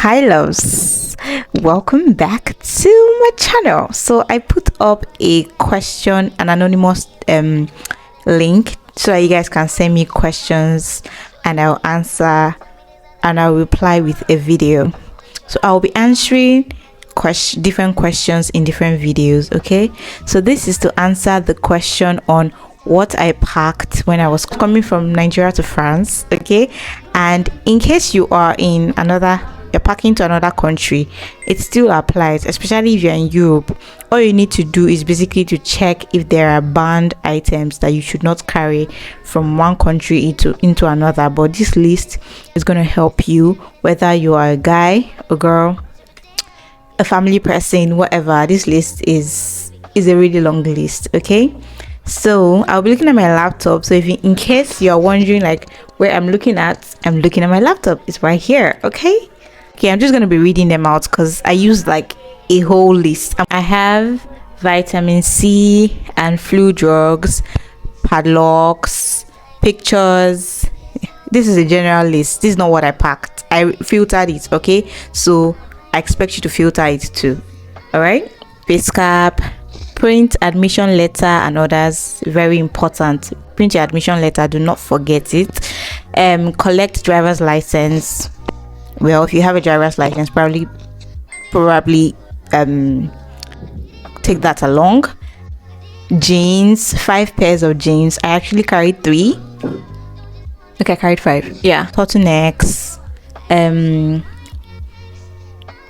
Hi loves, welcome back to my channel. So I put up a question, an anonymous link, so that you guys can send me questions and I'll answer and I'll reply with a video. So I'll be answering different questions in different videos. Okay, so this is to answer the question on what I packed when I was coming from Nigeria to France. Okay, and in case you're packing to another country, it still applies, especially if you're in Europe. All you need to do is basically to check if there are banned items that you should not carry from one country into another. But this list is going to help you, whether you are a guy, a girl, a family person, whatever. This list is a really long list. Okay, so I'll be looking at my laptop. So in case you're wondering like where I'm looking at my laptop. It's right here. Okay, I'm just going to be reading them out because I used like a whole list. I have vitamin C and flu drugs, padlocks, pictures. This is a general list. This is not what I packed. I filtered it. Okay, so I expect you to filter it too. All right, face cap, print admission letter and others. Very important. Print your admission letter, do not forget it. Collect driver's license. Well, if you have a driver's license, probably take that along. Jeans, 5 pairs of jeans. I actually carried 3. Okay, I carried 5. Yeah, turtlenecks,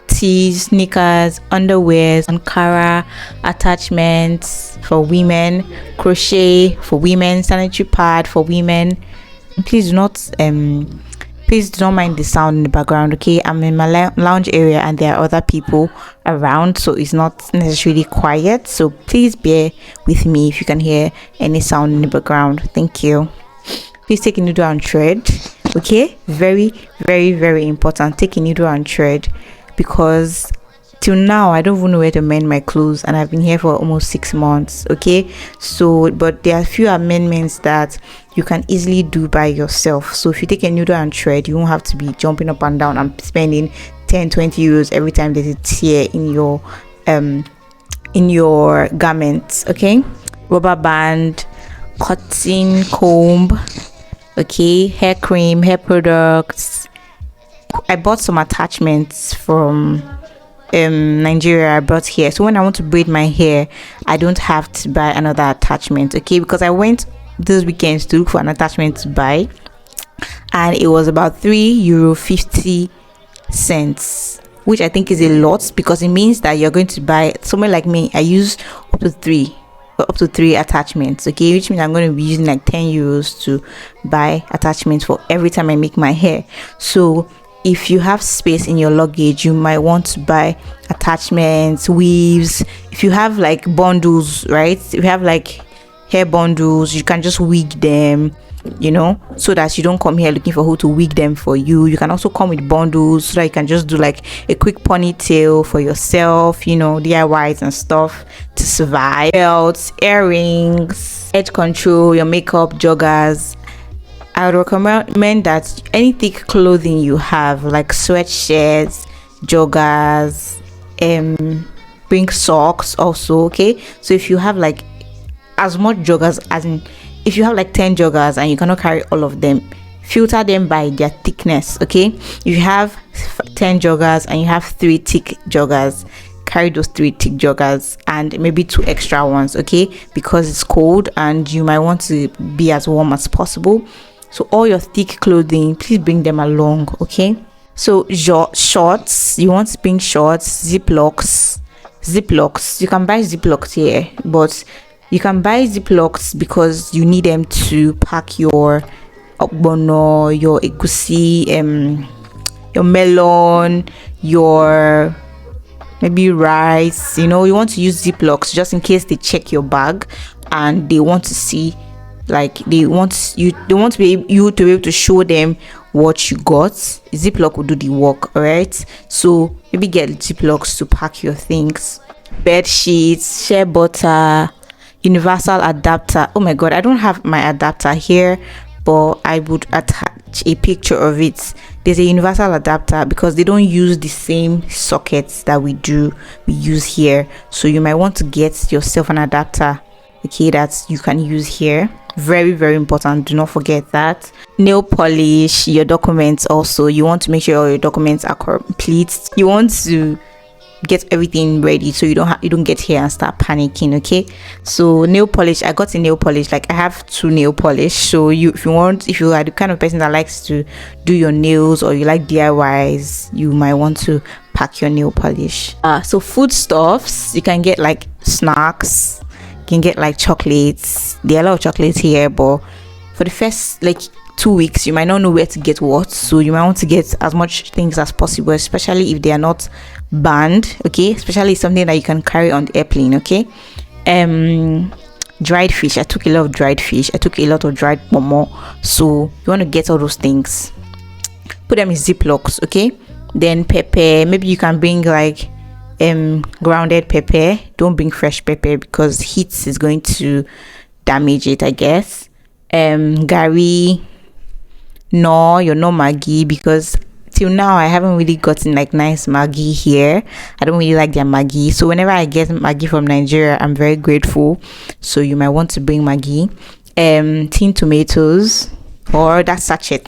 tees, sneakers, underwears, Ankara, attachments for women, crochet for women, sanitary pad for women. Please do not mind the sound in the background. Okay, I'm in my lounge area and there are other people around, so it's not necessarily quiet, so please bear with me if you can hear any sound in the background. Thank you. Please take a needle and thread. Okay, very very very important. Take a needle and thread, because till now I don't even know where to mend my clothes and I've been here for almost 6 months. Okay, so but there are a few amendments that you can easily do by yourself. So if you take a needle and thread, you won't have to be jumping up and down and spending 10-20 euros every time there's a tear in your garments. Okay, rubber band, cotton comb, okay, hair cream, hair products. I bought some attachments from Nigeria. I brought here, so when I want to braid my hair, I don't have to buy another attachment. Okay, because I went those weekends to look for an attachment to buy, and it was about €3.50, which I think is a lot, because it means that you're going to buy, somewhere like me, I use up to three attachments. Okay, which means I'm going to be using like 10 euros to buy attachments for every time I make my hair. So if you have space in your luggage, you might want to buy attachments, weaves. If you have like bundles, right? If you have like hair bundles, you can just wig them, so that you don't come here looking for who to wig them for you. You can also come with bundles so that you can just do like a quick ponytail for yourself, DIYs and stuff to survive. Belts, earrings, edge control, your makeup, joggers. I would recommend that any thick clothing you have, like sweatshirts, joggers, bring socks also. Okay, so if you have like as much joggers, as in if you have like 10 joggers and you cannot carry all of them, filter them by their thickness. Okay, if you have 10 joggers and you have 3 thick joggers, carry those 3 thick joggers and maybe 2 extra ones. Okay, because it's cold and you might want to be as warm as possible. So all your thick clothing, please bring them along. Okay, so shorts, you want to bring shorts, ziplocs. You can buy ziplocs here, but you can buy ziplocs because you need them to pack your ogbono, your egusi, your melon, your maybe rice. You want to use ziplocs just in case they check your bag and they want to see, like they want to be able to show them what you got. Ziploc will do the work. All right, so maybe get ziplocs to pack your things. Bed sheets, shea butter, universal adapter. Oh my god, I don't have my adapter here, but I would attach a picture of it. There's a universal adapter because they don't use the same sockets that we use here, so you might want to get yourself an adapter, okay, that you can use here. Very, very important, do not forget that. Nail polish, your documents also, you want to make sure all your documents are complete. You want to get everything ready so you don't get here and start panicking, okay? So nail polish, I got a nail polish, like I have 2 nail polish. So if you are the kind of person that likes to do your nails, or you like DIYs, you might want to pack your nail polish. So foodstuffs, you can get like snacks, you can get like chocolates. There are a lot of chocolates here, but for the first like 2 weeks you might not know where to get what, so you might want to get as much things as possible, especially if they are not banned, okay? Especially something that you can carry on the airplane, okay? Dried fish, I took a lot of dried fish, I took a lot of dried momo, so you want to get all those things, put them in ziplocs, okay? Then pepper, maybe you can bring like grounded pepper. Don't bring fresh pepper because heat is going to damage it, I guess. Gary, no, you're not Maggi, because till now I haven't really gotten like nice Maggi here. I don't really like their Maggi, so whenever I get Maggi from Nigeria, I'm very grateful. So you might want to bring Maggi. Tin tomatoes, or that sachet.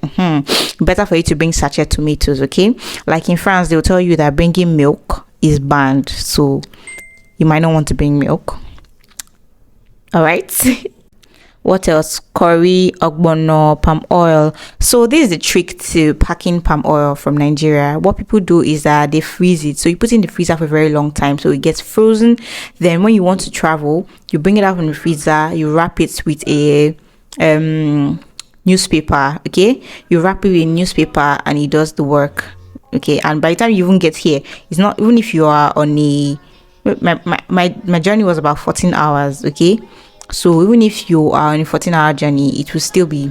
Better for you to bring sachet tomatoes, okay? Like in France, they'll tell you that bringing milk is banned, so you might not want to bring milk. All right. What else? Curry, ogbono, palm oil. So this is the trick to packing palm oil from Nigeria. What people do is that they freeze it. So you put it in the freezer for a very long time, so it gets frozen. Then when you want to travel, you bring it out from the freezer, you wrap it with a newspaper, okay? You wrap it with a newspaper and it does the work, okay? And by the time you even get here, it's not, even if you are on a, my journey was about 14 hours, okay? So even if you are on a 14-hour journey, it will still be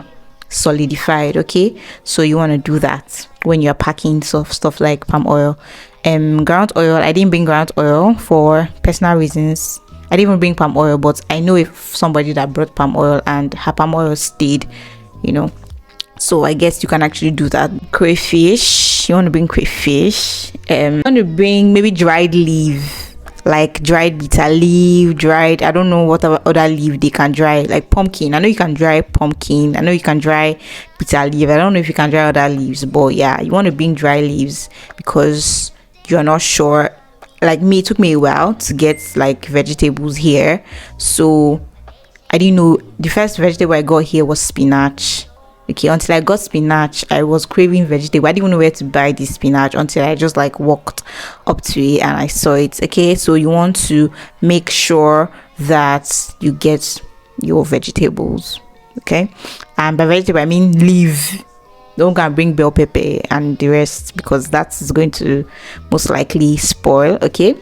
solidified, okay? So you want to do that when you're packing stuff like palm oil. Ground oil, I didn't bring ground oil for personal reasons. I didn't even bring palm oil, but I know if somebody that brought palm oil and her palm oil stayed, you know, so I guess you can actually do that. Crayfish, you want to bring crayfish. You want to bring maybe dried leaf, like dried bitter leaf, dried, I don't know what other leaf they can dry, like pumpkin. I know you can dry pumpkin, I know you can dry bitter leaf, I don't know if you can dry other leaves, but yeah, you want to bring dry leaves because you're not sure. Like me, it took me a while to get like vegetables here, so I didn't know. The first vegetable I got here was spinach, okay? Until I got spinach, I was craving vegetable. I didn't even know where to buy this spinach until I just like walked up to it and I saw it, okay? So you want to make sure that you get your vegetables, okay? And by vegetable I mean leaf. Don't go and bring bell pepper and the rest, because that is going to most likely spoil, okay?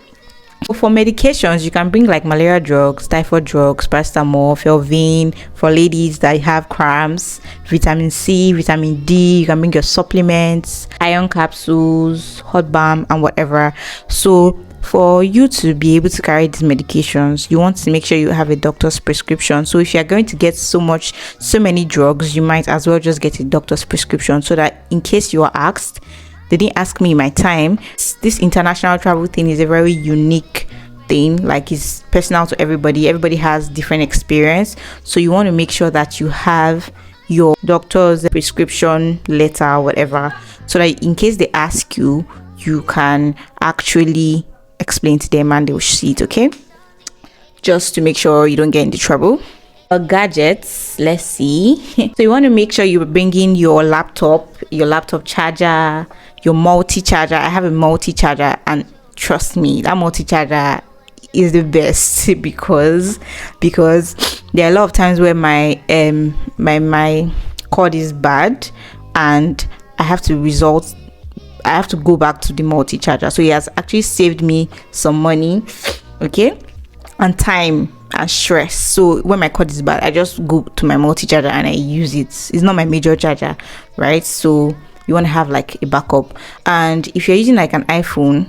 For medications, you can bring like malaria drugs, typhoid drugs, paracetamol, Felvin. For ladies that have cramps, vitamin C, vitamin D, you can bring your supplements, iron capsules, hot balm, and whatever. So for you to be able to carry these medications, you want to make sure you have a doctor's prescription. So if you are going to get so many drugs, you might as well just get a doctor's prescription, so that in case you are asked, they didn't ask me my time. This international travel thing is a very unique thing, like it's personal to everybody has different experience, so you want to make sure that you have your doctor's prescription letter or whatever, so that in case they ask you, you can actually explain to them and they'll see it, okay? Just to make sure you don't get into trouble. Gadgets, let's see. So you want to make sure you're bringing your laptop charger, your multi-charger. I have a multi-charger, and trust me, that multi-charger is the best because there are a lot of times where my my cord is bad and I have to go back to the multi-charger. So it has actually saved me some money, okay, and time and stress. So when my cord is bad, I just go to my multi-charger and I use it. It's not my major charger, right? So you want to have like a backup. And if you're using like an iPhone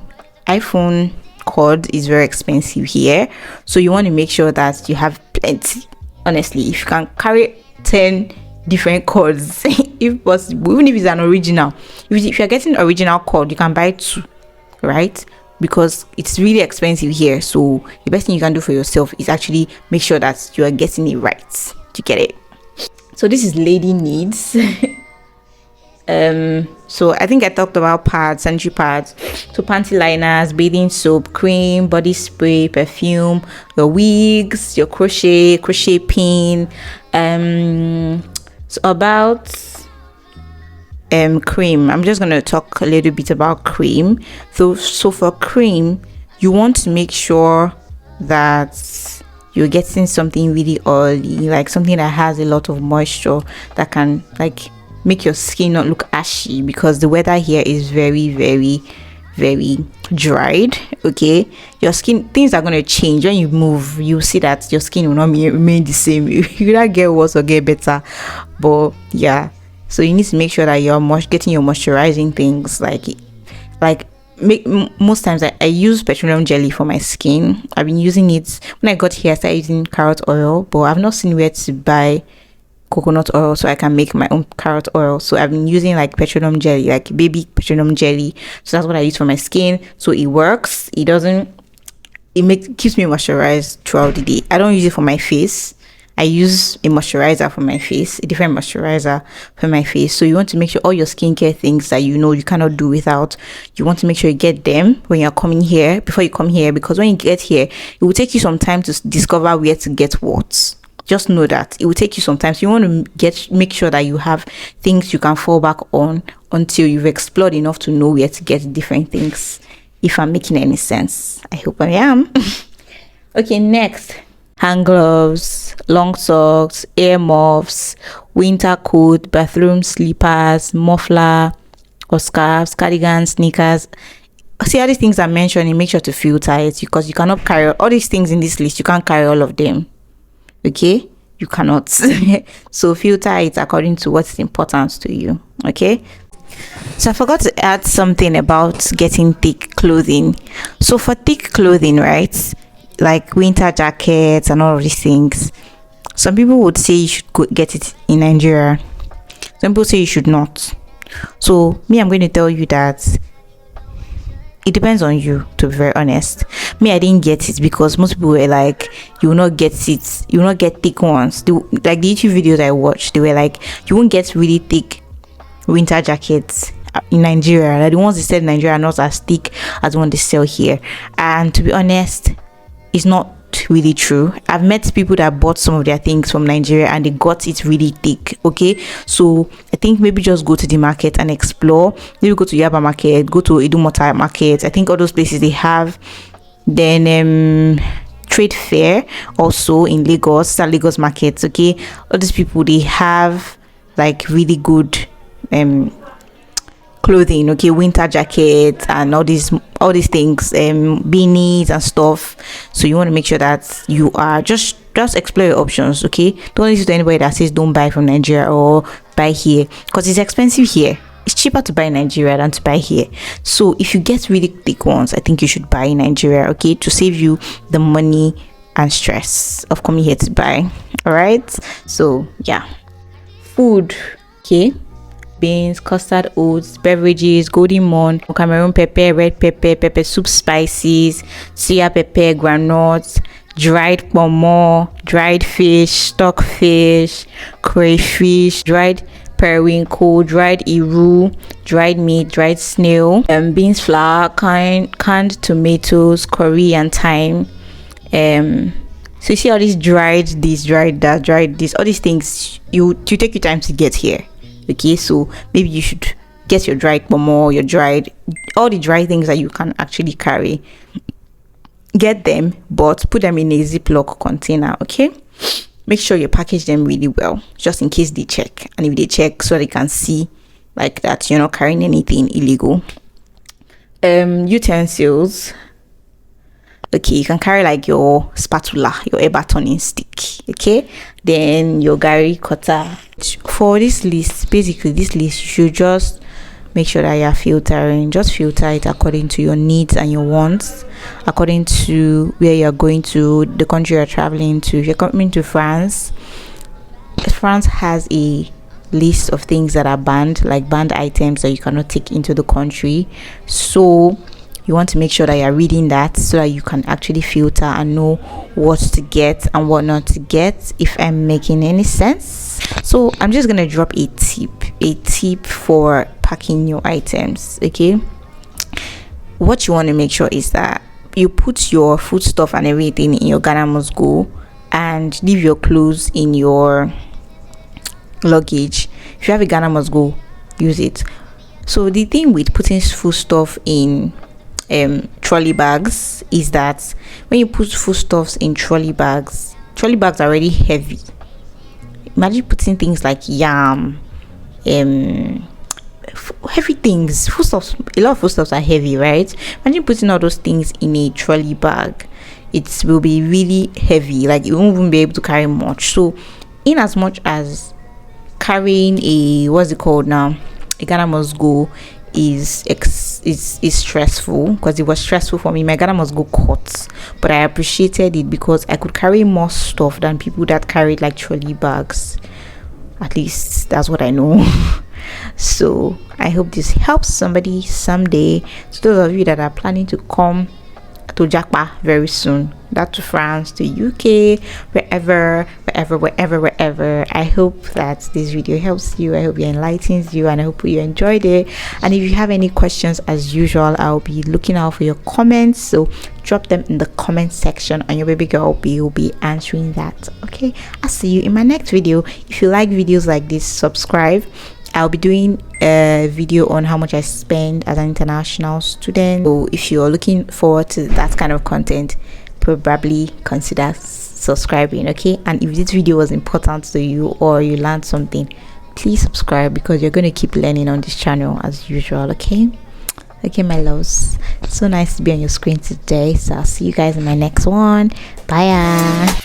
cord is very expensive here, so you want to make sure that you have plenty. Honestly, if you can carry 10 different cords if possible, even if it's an original. If you're getting original cord, you can buy 2, right? Because it's really expensive here. So the best thing you can do for yourself is actually make sure that you are getting it right to get it. So this is lady needs. So I think I talked about pads, sanitary pads, so panty liners, bathing soap, cream, body spray, perfume, your wigs, your crochet pin. So about cream, I'm just going to talk a little bit about cream. So for cream, you want to make sure that you're getting something really oily, like something that has a lot of moisture that can like make your skin not look ashy, because the weather here is very dried. Okay, your skin, things are going to change when you move. You see that your skin will not remain the same. You not get worse or get better, but yeah, so you need to make sure that you're getting your moisturizing things, most times I use petroleum jelly for my skin. I've been using it. When I got here, I started using carrot oil, but I've not seen where to buy coconut oil so I can make my own carrot oil. So I've been using like petroleum jelly, like baby petroleum jelly. So that's what I use for my skin. So it works. Keeps me moisturized throughout the day. I don't use it for my face. I use a moisturizer for my face, a different moisturizer for my face. So you want to make sure all your skincare things that you cannot do without, you want to make sure you get them when you're coming here, before you come here, because when you get here, it will take you some time to discover where to get what. Just know that it will take you some time. So you want to make sure that you have things you can fall back on until you've explored enough to know where to get different things. If I'm making any sense, I hope I am. Okay, next, hand gloves, long socks, ear muffs, winter coat, bathroom slippers, muffler or scarves, cardigans, sneakers. See all these things I'm mentioning, make sure to filter it, because you cannot carry all these things in this list. You can't carry all of them. Okay, you cannot. So filter it according to what's important to you. Okay, so I forgot to add something about getting thick clothing. So for thick clothing, right, like winter jackets and all of these things, some people would say you should go get it in Nigeria. Some people say you should not. So me, I'm going to tell you that it depends on you, to be very honest. Me, I didn't get it because most people were like, you will not get it, you will not get thick ones. Like the YouTube videos I watched, they were like, you won't get really thick winter jackets in Nigeria. Like the ones they said in Nigeria are not as thick as the ones they sell here. And to be honest, it's not really true. I've met people that bought some of their things from Nigeria and they got it really thick. Okay, so I think maybe just go to the market and explore. Maybe go to Yaba market, go to Idumota market. I think all those places they have. Then trade fair also in Lagos, Lagos markets. Okay, all these people, they have like really good clothing, okay, winter jackets and all these things, beanies and stuff. So you want to make sure that you are just explore your options. Okay, don't listen to anybody that says don't buy from Nigeria or buy here, because it's expensive here. It's cheaper to buy in Nigeria than to buy here. So if you get really thick ones, I think you should buy in Nigeria, okay, to save you the money and stress of coming here to buy. All right, so yeah, food, okay, beans, custard, oats, beverages, golden morn, Cameroon pepper, red pepper, pepper soup spices, soya pepper, granules, dried pomo, dried fish, stockfish, crayfish, dried periwinkle, dried iru, dried meat, dried snail, beans flour, canned tomatoes, curry and thyme. So you see all these dried this, dried that, dried this, all these things, you take your time to get here. Okay, so maybe you should get your dried pomo, all the dry things that you can actually carry. Get them, but put them in a Ziploc container. Okay, make sure you package them really well, just in case they check. And if they check, so they can see like that you're not carrying anything illegal. Utensils. Okay, you can carry like your spatula, your air turning stick. Okay, then your gari cutter. For this list, basically this list, you should just make sure that you're filtering. Just filter it according to your needs and your wants, according to where you're going to, the country you're traveling to. If you're coming to France has a list of things that are banned, like banned items that you cannot take into the country. So you want to make sure that you're reading that so that you can actually filter and know what to get and what not to get, if I'm making any sense. So I'm just gonna drop a tip for packing your items. Okay, what you want to make sure is that you put your foodstuff and everything in your Ghana must go, and leave your clothes in your luggage. If you have a Ghana must go, use it. So the thing with putting foodstuff in trolley bags is that when you put foodstuffs in trolley bags are already heavy. Imagine putting things like yam, heavy things, foodstuffs. A lot of foodstuffs are heavy, right? Imagine putting all those things in a trolley bag. It will be really heavy, like you won't even be able to carry much. So in as much as carrying a what's it called now, a Ghana must go is stressful, because it was stressful for me. My Ghana must go cut, but I appreciated it because I could carry more stuff than people that carried like trolley bags. At least that's what I know. So I hope this helps somebody someday. So those of you that are planning to come to Japan very soon, that to France, to UK, wherever, I hope that this video helps you. I hope it enlightens you, and I hope you enjoyed it. And if you have any questions, as usual, I'll be looking out for your comments, so drop them in the comment section and your baby girl will be answering that. Okay, I'll see you in my next video. If you like videos like this, subscribe. I'll be doing a video on how much I spend as an international student. So if you're looking forward to that kind of content, probably consider subscribing. Okay, and if this video was important to you or you learned something, please subscribe, because you're going to keep learning on this channel as usual. Okay, my loves, so nice to be on your screen today. So I'll see you guys in my next one. Bye.